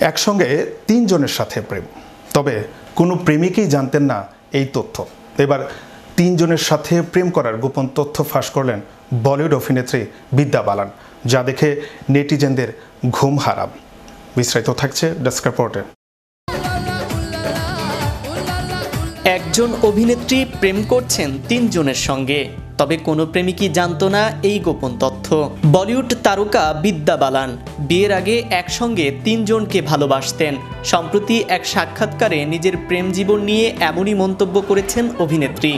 একসঙ্গে ৩ জনের সাথে প্রেম, তবে কোনো প্রেমিকই জানতেন না এই তথ্য। এবার ৩ জনের সাথে প্রেম করার গোপন তথ্য ফাঁস করলেন বলিউড অভিনেত্রী বিদ্যা বালান, যা দেখে নেটিজেনদের ঘুম হারাম। বিস্তারিত থাকছে ডেস্ক রিপোর্টে। একজন অভিনেত্রী প্রেম করছেন ৩ জনের সঙ্গে, তবে কোনো প্রেমিকই জানতো না এই গোপন তথ্য। বলিউড তারকা বিদ্যা বালান বিয়ের আগে একসঙ্গে ৩ জনকে ভালোবাসতেন। সম্প্রতি এক সাক্ষাৎকারে নিজের প্রেম জীবন নিয়ে এমনই মন্তব্য করেছেন অভিনেত্রী।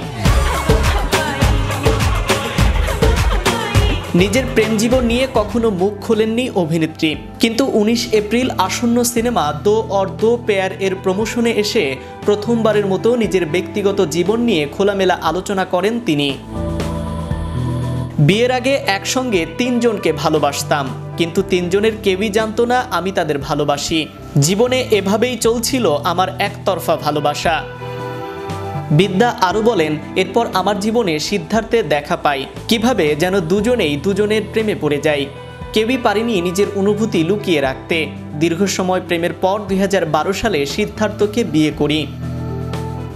নিজের প্রেম জীবন নিয়ে কখনো মুখ খোলেননি অভিনেত্রী, কিন্তু ১৯ এপ্রিল আসন্ন সিনেমা দো অর দো পেয়ার এর প্রমোশনে এসে প্রথমবারের মতো নিজের ব্যক্তিগত জীবন নিয়ে খোলামেলা আলোচনা করেন তিনি। বিয়ের আগে একসঙ্গে ৩ জনকে ভালোবাসতাম, কিন্তু ৩ জনের কেউই জানতো না আমি তাদের ভালোবাসি। জীবনে এভাবেই চলছিল আমার একতরফা ভালোবাসা। বিদ্যা আরও বলেন, এরপর আমার জীবনে সিদ্ধার্থের দেখা পাই, কিভাবে যেন দুজনেই দুজনের প্রেমে পড়ে যাই। কেউই পারেনি নিজের অনুভূতি লুকিয়ে রাখতে। দীর্ঘ সময় প্রেমের পর ২০১২ সালে সিদ্ধার্থকে বিয়ে করি।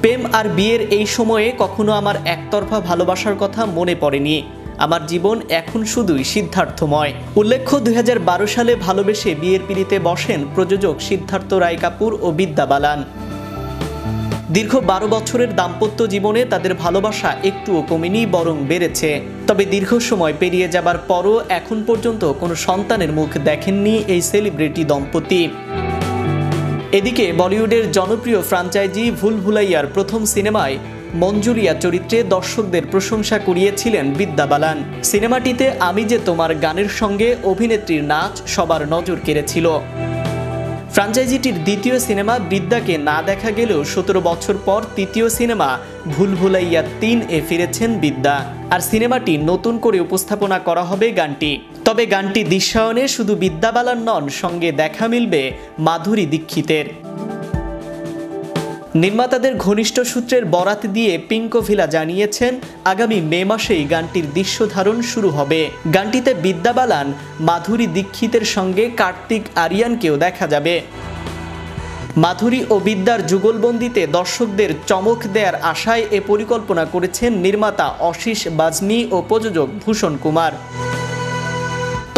প্রেম আর বিয়ের এই সময়ে কখনো আমার একতরফা ভালোবাসার কথা মনে পড়েনি। আমার জীবন এখন শুধুই সিদ্ধার্থময়। উল্লেখ্য, ২০১২ সালে ভালোবেসে বিয়ের পিঁড়িতে বসেন প্রযোজক সিদ্ধার্থ রায় কাপুর ও বিদ্যা বালান। দীর্ঘ ১২ বছরের দাম্পত্য জীবনে তাদের ভালোবাসা একটুও কমেনি, বরং বেড়েছে। তবে দীর্ঘ সময় পেরিয়ে যাবার পরও এখন পর্যন্ত কোনো সন্তানের মুখ দেখেননি এই সেলিব্রিটি দম্পতি। এদিকে বলিউডের জনপ্রিয় ফ্র্যাঞ্চাইজি ভুলভুলাইয়ার প্রথম সিনেমায় মঞ্জুরিয়া চরিত্রে দর্শকদের প্রশংসা কুড়িয়েছিলেন বিদ্যা বালান। সিনেমাটিতে আমি যে তোমার গানের সঙ্গে অভিনেত্রীর নাচ সবার নজর কেড়েছিল। ফ্র্যাঞ্চাইজিটির দ্বিতীয় সিনেমা বিদ্যাকে না দেখা গেলেও ১৭ বছর পর তৃতীয় সিনেমা ভুলভুলাইয়া ৩ এ ফিরেছেন বিদ্যা। আর সিনেমাটি নতুন করে উপস্থাপনা করা হবে গানটি। তবে গানটি দৃশ্যায়নে শুধু বিদ্যা বালান নন, সঙ্গে দেখা মিলবে মাধুরী দীক্ষিতের। নির্মাতাদের ঘনিষ্ঠ সূত্রের বরাত দিয়ে পিঙ্কোভিলা জানিয়েছেন, আগামী মে মাসেই গানটির দৃশ্য ধারণ শুরু হবে। গানটিতে বিদ্যা বালান, মাধুরী দীক্ষিতের সঙ্গে কার্তিক আরিয়ানকেও দেখা যাবে। মাধুরী ও বিদ্যার যুগলবন্দিতে দর্শকদের চমক দেওয়ার আশায় এ পরিকল্পনা করেছেন নির্মাতা অশিস বাজনী ও প্রযোজক ভূষণ কুমার।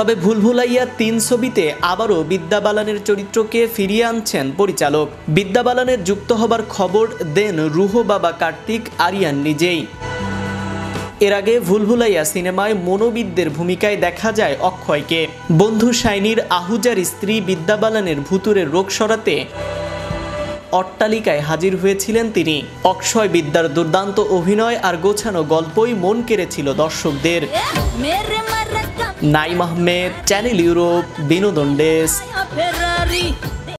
তবে ভুলভুলাইয়া ৩ ছবিতে আবারও বিদ্যা বালানের চরিত্রকে ফিরিয়ে আনছেন পরিচালক। বিদ্যা বালানের যুক্ত হবার খবর দেন রুহ বাবা কার্তিক আরিয়ান নিজেই। এর আগে ভুলভুলাইয়া সিনেমায় মনোবিদদের ভূমিকায় দেখা যায় অক্ষয়কে। বন্ধু শাইনির আহুজার স্ত্রী বিদ্যা বালানের ভুতুরের রোগ সরাতে অট্টালিকায় হাজির হয়েছিলেন তিনি। অক্ষয় বিদ্যার দুর্দান্ত অভিনয় আর গোছানো গল্পই মন কেড়েছিল দর্শকদের। নাইম আহমেদ, চ্যানেল ইউরোপ, বিনোদন ডেস্ক।